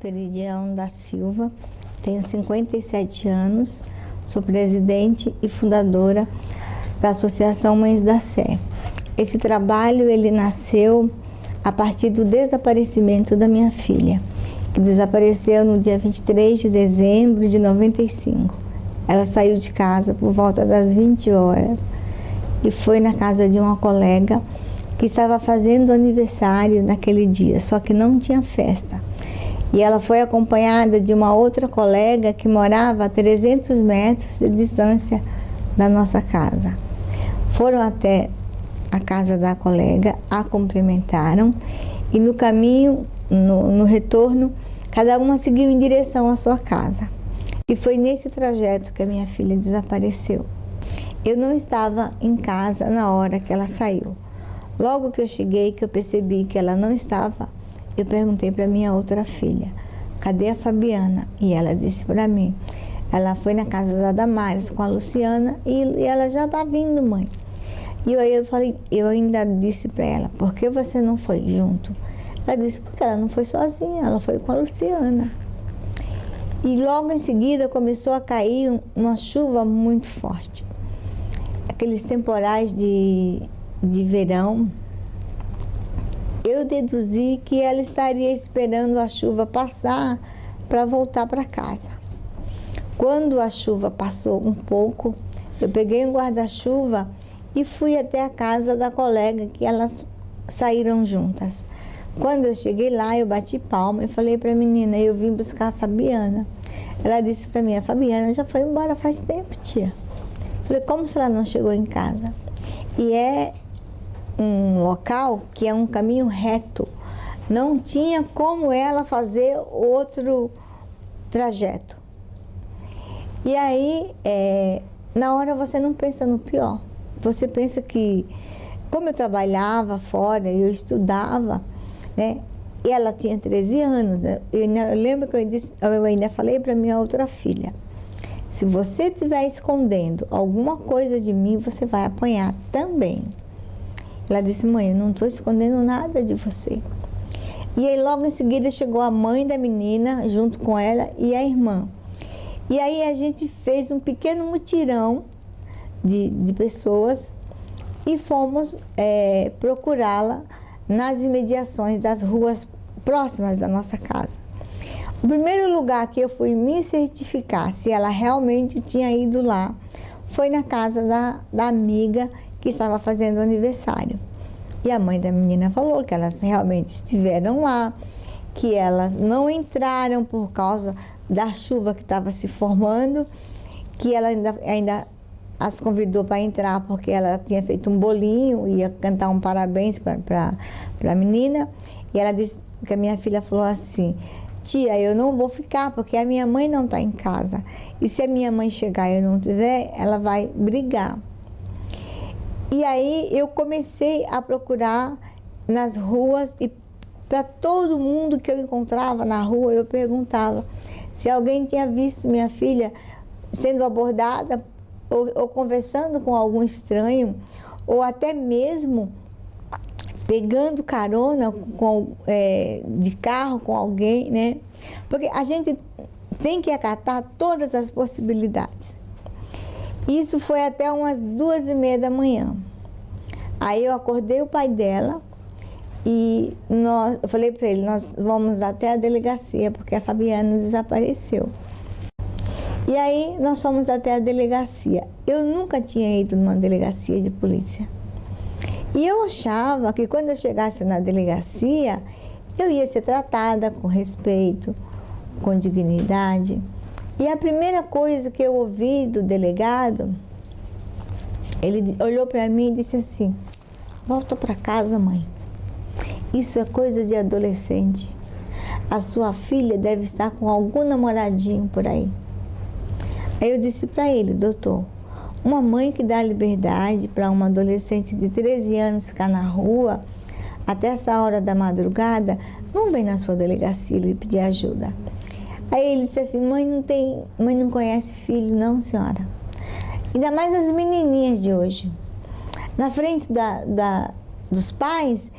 Esperidião da Silva, tenho 57 anos, sou presidente e fundadora da Associação Mães da Sé. Esse trabalho ele nasceu a partir do desaparecimento da minha filha, que desapareceu no dia 23 de dezembro de 95. Ela saiu de casa por volta das 20 horas e foi na casa de uma colega que estava fazendo aniversário naquele dia, só que não tinha festa. E ela foi acompanhada de uma outra colega que morava a 300 metros de distância da nossa casa. Foram até a casa da colega, a cumprimentaram e no caminho, no retorno, cada uma seguiu em direção à sua casa. E foi nesse trajeto que a minha filha desapareceu. Eu não estava em casa na hora que ela saiu. Logo que eu cheguei, que eu percebi que ela não estava, eu perguntei para minha outra filha, cadê a Fabiana? E ela disse para mim, ela foi na casa da Damares com a Luciana e ela já está vindo, mãe. E aí eu ainda disse para ela, por que você não foi junto? Ela disse, porque ela não foi sozinha, ela foi com a Luciana. E logo em seguida começou a cair uma chuva muito forte. Aqueles temporais de verão. Eu deduzi que ela estaria esperando a chuva passar para voltar para casa. Quando a chuva passou um pouco, eu peguei um guarda-chuva e fui até a casa da colega, que elas saíram juntas. Quando eu cheguei lá, eu bati palma e falei para a menina, eu vim buscar a Fabiana. Ela disse para mim, a Fabiana já foi embora faz tempo, tia. Falei, como se ela não chegou em casa? E é um local que é um caminho reto. Não tinha como ela fazer outro trajeto. E aí, na hora você não pensa no pior. Você pensa que, como eu trabalhava fora, eu estudava, né? E ela tinha 13 anos, né? Eu lembro que eu ainda falei para minha outra filha, se você estiver escondendo alguma coisa de mim, você vai apanhar também. Ela disse, mãe, eu não estou escondendo nada de você. E aí logo em seguida chegou a mãe da menina, junto com ela, e a irmã. E aí a gente fez um pequeno mutirão de pessoas e fomos procurá-la nas imediações das ruas próximas da nossa casa. O primeiro lugar que eu fui me certificar se ela realmente tinha ido lá foi na casa da amiga que estava fazendo aniversário. E a mãe da menina falou que elas realmente estiveram lá, que elas não entraram por causa da chuva que estava se formando, que ela ainda as convidou para entrar porque ela tinha feito um bolinho, ia cantar um parabéns para a menina. E ela disse que a minha filha falou assim, tia, eu não vou ficar porque a minha mãe não está em casa. E se a minha mãe chegar e eu não tiver, ela vai brigar. E aí eu comecei a procurar nas ruas e para todo mundo que eu encontrava na rua, eu perguntava se alguém tinha visto minha filha sendo abordada ou conversando com algum estranho, ou até mesmo pegando carona de carro com alguém, né? Porque a gente tem que acatar todas as possibilidades. Isso foi até umas 2h30 da manhã. Aí eu acordei o pai dela e eu falei para ele, nós vamos até a delegacia, porque a Fabiana desapareceu. E aí nós fomos até a delegacia. Eu nunca tinha ido numa delegacia de polícia. E eu achava que quando eu chegasse na delegacia, eu ia ser tratada com respeito, com dignidade. E a primeira coisa que eu ouvi do delegado, ele olhou para mim e disse assim, volta para casa, mãe. Isso é coisa de adolescente. A sua filha deve estar com algum namoradinho por aí. Aí eu disse para ele, doutor, uma mãe que dá liberdade para uma adolescente de 13 anos ficar na rua até essa hora da madrugada, não vem na sua delegacia lhe pedir ajuda. Aí ele disse assim, mãe não conhece filho não, senhora. Ainda mais as menininhas de hoje. Na frente dos pais,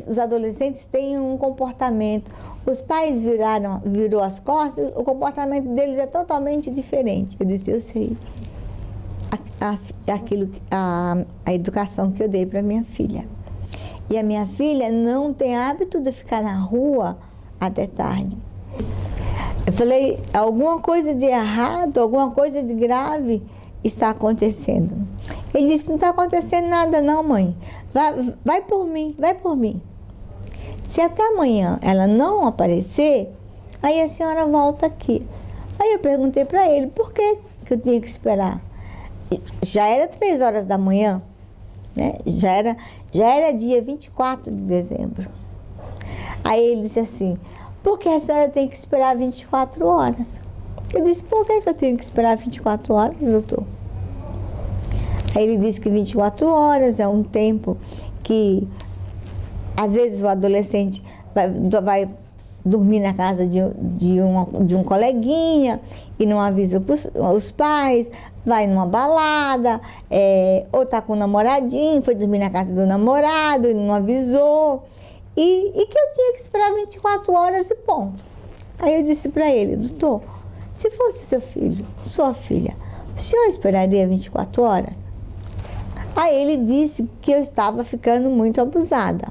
os adolescentes têm um comportamento, os pais virou as costas, o comportamento deles é totalmente diferente. Eu disse, eu sei. A educação que eu dei para minha filha. E a minha filha não tem hábito de ficar na rua até tarde. Eu falei, alguma coisa de errado, alguma coisa de grave está acontecendo. Ele disse, não está acontecendo nada não, mãe. Vai por mim, vai por mim. Se até amanhã ela não aparecer, aí a senhora volta aqui. Aí eu perguntei para ele, por que eu tinha que esperar? Já era 3 horas da manhã, né? Já era dia 24 de dezembro. Aí ele disse assim, porque a senhora tem que esperar 24 horas. Eu disse, por que eu tenho que esperar 24 horas, doutor? Aí ele disse que 24 horas é um tempo que, às vezes, o adolescente vai dormir na casa de um coleguinha e não avisa os pais, vai numa balada, ou tá com um namoradinho, foi dormir na casa do namorado e não avisou, e que eu tinha que esperar 24 horas e ponto. Aí eu disse para ele, doutor, se fosse seu filho, sua filha, o senhor esperaria 24 horas? Aí ele disse que eu estava ficando muito abusada.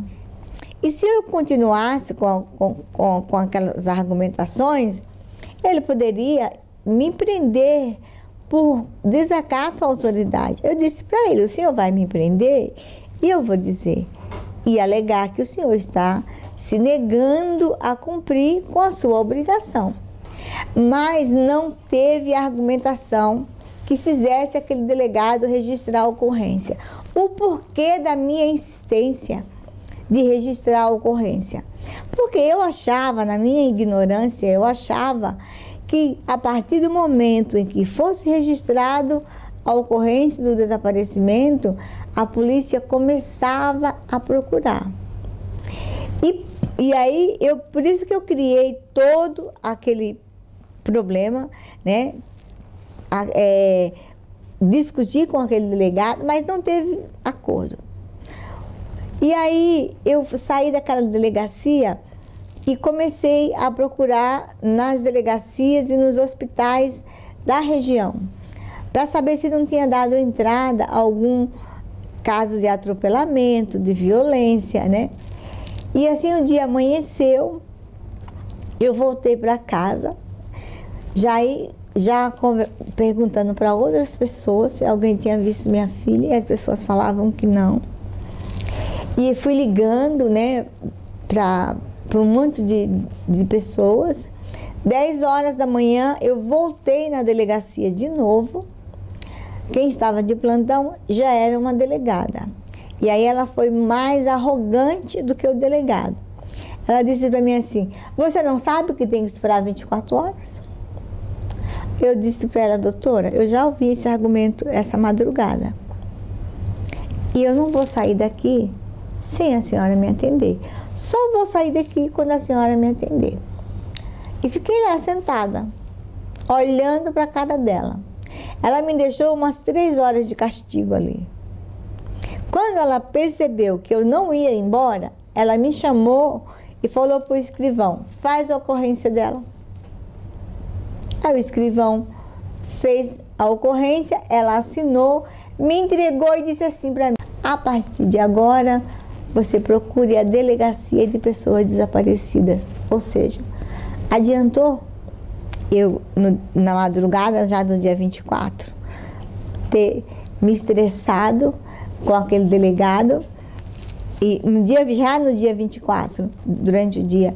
E se eu continuasse com aquelas argumentações, ele poderia me prender por desacato à autoridade. Eu disse para ele, o senhor vai me prender e eu vou dizer e alegar que o senhor está se negando a cumprir com a sua obrigação. Mas não teve argumentação que fizesse aquele delegado registrar a ocorrência. O porquê da minha insistência de registrar a ocorrência? Porque eu achava, na minha ignorância, eu achava que a partir do momento em que fosse registrado a ocorrência do desaparecimento, a polícia começava a procurar. E aí, por isso que eu criei todo aquele problema, né? Discuti com aquele delegado, mas não teve acordo. E aí eu saí daquela delegacia e comecei a procurar nas delegacias e nos hospitais da região, para saber se não tinha dado entrada a algum caso de atropelamento, de violência, né? E assim o dia amanheceu, eu voltei para casa, já perguntando para outras pessoas se alguém tinha visto minha filha, e as pessoas falavam que não. E fui ligando, né, para um monte de pessoas. 10 horas da manhã eu voltei na delegacia de novo. Quem estava de plantão já era uma delegada. E aí ela foi mais arrogante do que o delegado. Ela disse para mim assim, você não sabe que tem que esperar 24 horas? Eu disse para ela, doutora, eu já ouvi esse argumento essa madrugada. E eu não vou sair daqui sem a senhora me atender. Só vou sair daqui quando a senhora me atender. E fiquei lá sentada, olhando para a cara dela. Ela me deixou umas 3 horas de castigo ali. Quando ela percebeu que eu não ia embora, ela me chamou e falou para o escrivão, faz a ocorrência dela. Aí o escrivão fez a ocorrência, ela assinou, me entregou e disse assim para mim, a partir de agora, você procure a delegacia de pessoas desaparecidas. Ou seja, adiantou eu, na madrugada, já do dia 24, ter me estressado com aquele delegado e já no dia 24, durante o dia,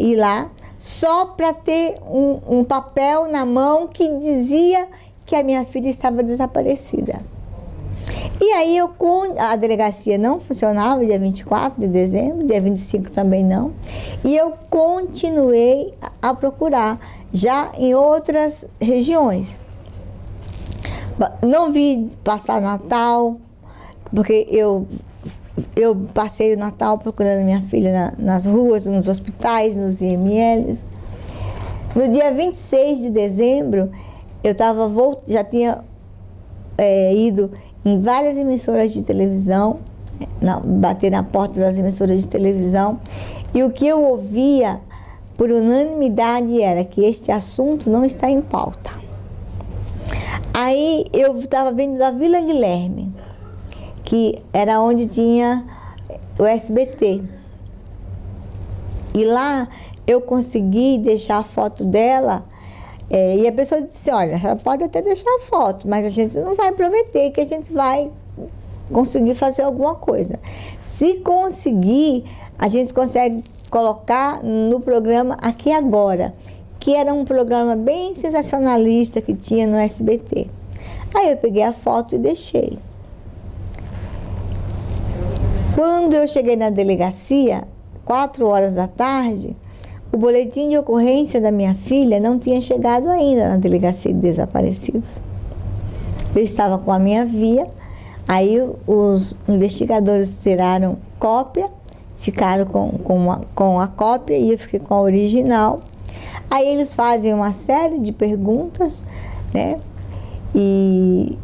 ir lá, só para ter um papel na mão que dizia que a minha filha estava desaparecida. E aí a delegacia não funcionava dia 24 de dezembro, dia 25 também não. E eu continuei a procurar, já em outras regiões. Não vi passar Natal, porque eu passei o Natal procurando minha filha nas ruas, nos hospitais, nos IMLs. No dia 26 de dezembro, eu já tinha ido em várias emissoras de televisão bater na porta das emissoras de televisão. E o que eu ouvia, por unanimidade, era que este assunto não está em pauta. Aí eu estava vindo da Vila Guilherme, que era onde tinha o SBT. E lá eu consegui deixar a foto dela, e a pessoa disse, olha, ela pode até deixar a foto, mas a gente não vai prometer que a gente vai conseguir fazer alguma coisa. Se conseguir, a gente consegue colocar no programa Aqui Agora, que era um programa bem sensacionalista que tinha no SBT. Aí eu peguei a foto e deixei. Quando eu cheguei na delegacia, 4 horas da tarde, o boletim de ocorrência da minha filha não tinha chegado ainda na delegacia de desaparecidos. Eu estava com a minha via, aí os investigadores tiraram cópia, ficaram com a cópia e eu fiquei com a original. Aí eles fazem uma série de perguntas, né? E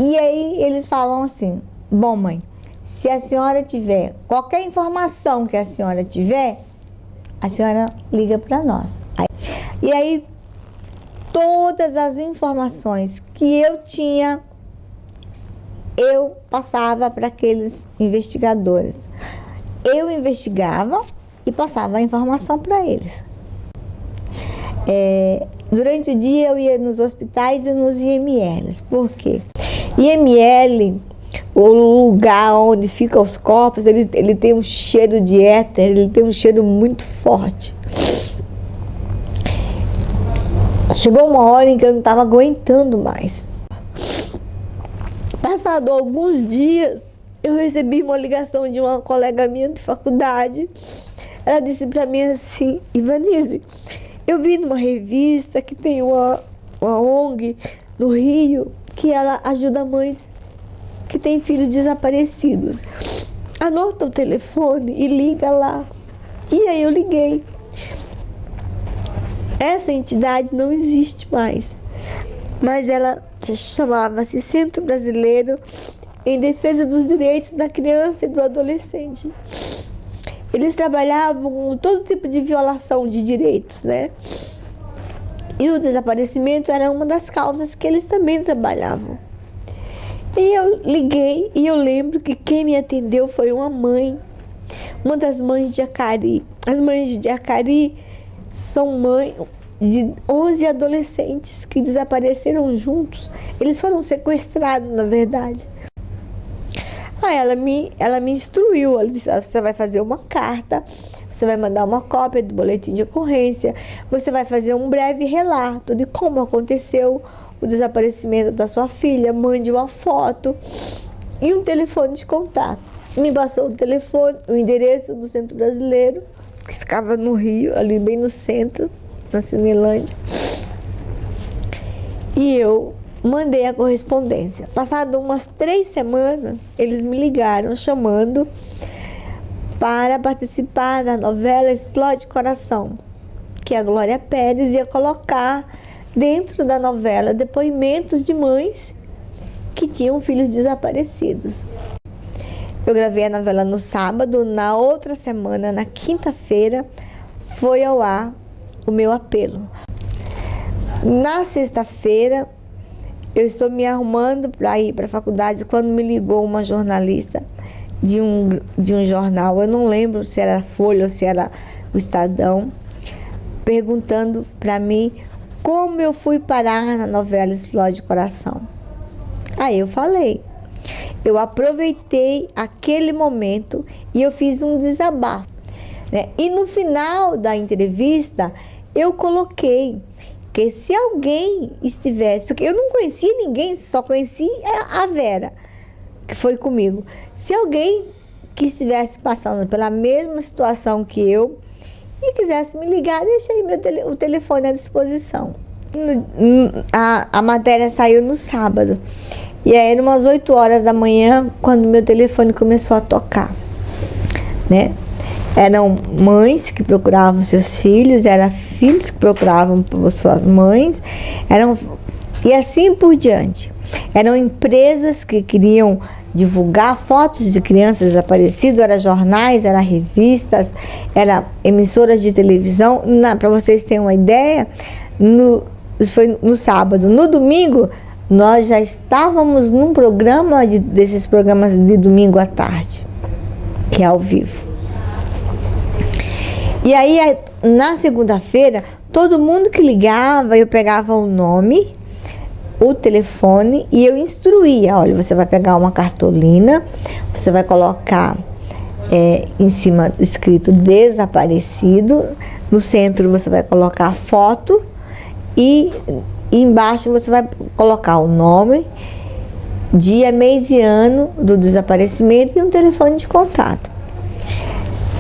aí eles falam assim, bom, mãe, se a senhora tiver qualquer informação que a senhora tiver, a senhora liga para nós. E aí, todas as informações que eu tinha, eu passava para aqueles investigadores. Eu investigava e passava a informação para eles. Durante o dia eu ia nos hospitais e nos IMLs. Por quê? IML, o lugar onde ficam os corpos, ele tem um cheiro de éter, ele tem um cheiro muito forte. Chegou uma hora em que eu não estava aguentando mais. Passado alguns dias, eu recebi uma ligação de uma colega minha de faculdade. Ela disse para mim assim, Ivanise, eu vi numa revista que tem uma ONG no Rio que ela ajuda mães que têm filhos desaparecidos. Anota o telefone e liga lá. E aí eu liguei. Essa entidade não existe mais, mas ela chamava-se Centro Brasileiro em Defesa dos Direitos da Criança e do Adolescente. Eles trabalhavam com todo tipo de violação de direitos, né? E o desaparecimento era uma das causas que eles também trabalhavam. E eu liguei e eu lembro que quem me atendeu foi uma mãe, uma das mães de Jacari. As mães de Jacari são mães de 11 adolescentes que desapareceram juntos. Eles foram sequestrados, na verdade. Ela me instruiu, ela disse, você vai fazer uma carta, você vai mandar uma cópia do boletim de ocorrência, você vai fazer um breve relato de como aconteceu o desaparecimento da sua filha, mande uma foto e um telefone de contato. Me passou o telefone, o endereço do Centro Brasileiro, que ficava no Rio, ali bem no centro, na Cinelândia. E eu mandei a correspondência. Passado umas 3 semanas, eles me ligaram chamando para participar da novela Explode Coração, que a Glória Pérez ia colocar dentro da novela depoimentos de mães que tinham filhos desaparecidos. Eu gravei a novela no sábado, na outra semana, na quinta-feira, foi ao ar o meu apelo. Na sexta-feira, eu estou me arrumando para ir para a faculdade quando me ligou uma jornalista de um jornal, eu não lembro se era a Folha ou se era o Estadão, perguntando para mim como eu fui parar na novela Explode Coração. Aí eu falei, eu aproveitei aquele momento e eu fiz um desabafo, né? E no final da entrevista eu coloquei que se alguém estivesse, porque eu não conhecia ninguém, só conheci a Vera, que foi comigo. Se alguém que estivesse passando pela mesma situação que eu e quisesse me ligar, deixei o telefone à disposição. A matéria saiu no sábado. E aí, eram umas 8 horas da manhã, quando meu telefone começou a tocar, né? Eram mães que procuravam seus filhos, eram filhos que procuravam por suas mães, e assim por diante. Eram empresas que queriam divulgar fotos de crianças desaparecidas, era jornais, era revistas, era emissoras de televisão. Para vocês terem uma ideia, isso foi no sábado. No domingo, nós já estávamos num programa desses programas de domingo à tarde, que é ao vivo. E aí, na segunda-feira, todo mundo que ligava, eu pegava o nome, o telefone e eu instruía. Olha, você vai pegar uma cartolina, você vai colocar em cima escrito desaparecido, no centro você vai colocar a foto e embaixo você vai colocar o nome, dia, mês e ano do desaparecimento e um telefone de contato.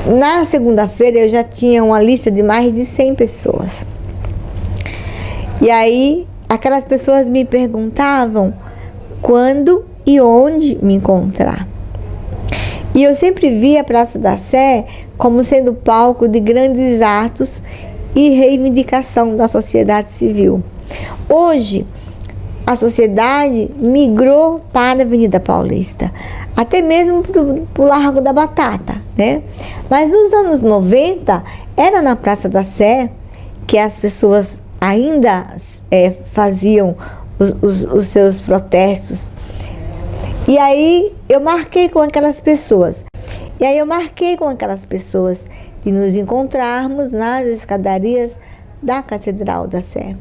Na segunda-feira eu já tinha uma lista de mais de 100 pessoas. E aí aquelas pessoas me perguntavam quando e onde me encontrar. E eu sempre via a Praça da Sé como sendo palco de grandes atos e reivindicação da sociedade civil. Hoje, a sociedade migrou para a Avenida Paulista, até mesmo para o Largo da Batata, né? Mas nos anos 90, era na Praça da Sé que as pessoas ainda faziam os seus protestos. E aí eu marquei com aquelas pessoas. De nos encontrarmos nas escadarias da Catedral da Sé.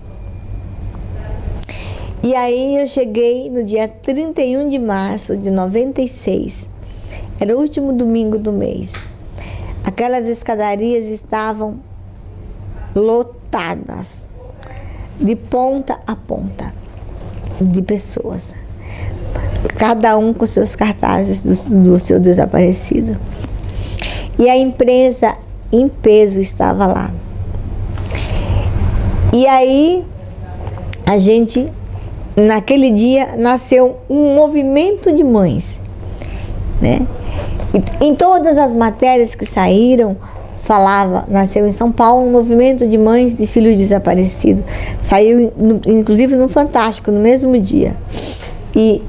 E aí eu cheguei no dia 31 de março de 96. Era o último domingo do mês. Aquelas escadarias estavam lotadas, de ponta a ponta, de pessoas. Cada um com seus cartazes do seu desaparecido. E a imprensa em peso estava lá. E aí, naquele dia, nasceu um movimento de mães, né? E em todas as matérias que saíram, nasceu em São Paulo um movimento de mães de filhos desaparecidos. Saiu, inclusive, no Fantástico, no mesmo dia. E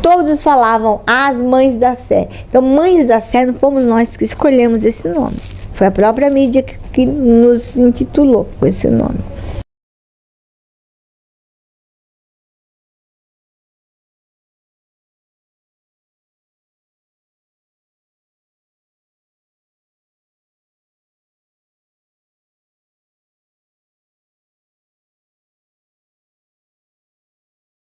todos falavam as Mães da Sé. Então, Mães da Sé não fomos nós que escolhemos esse nome. Foi a própria mídia que nos intitulou com esse nome.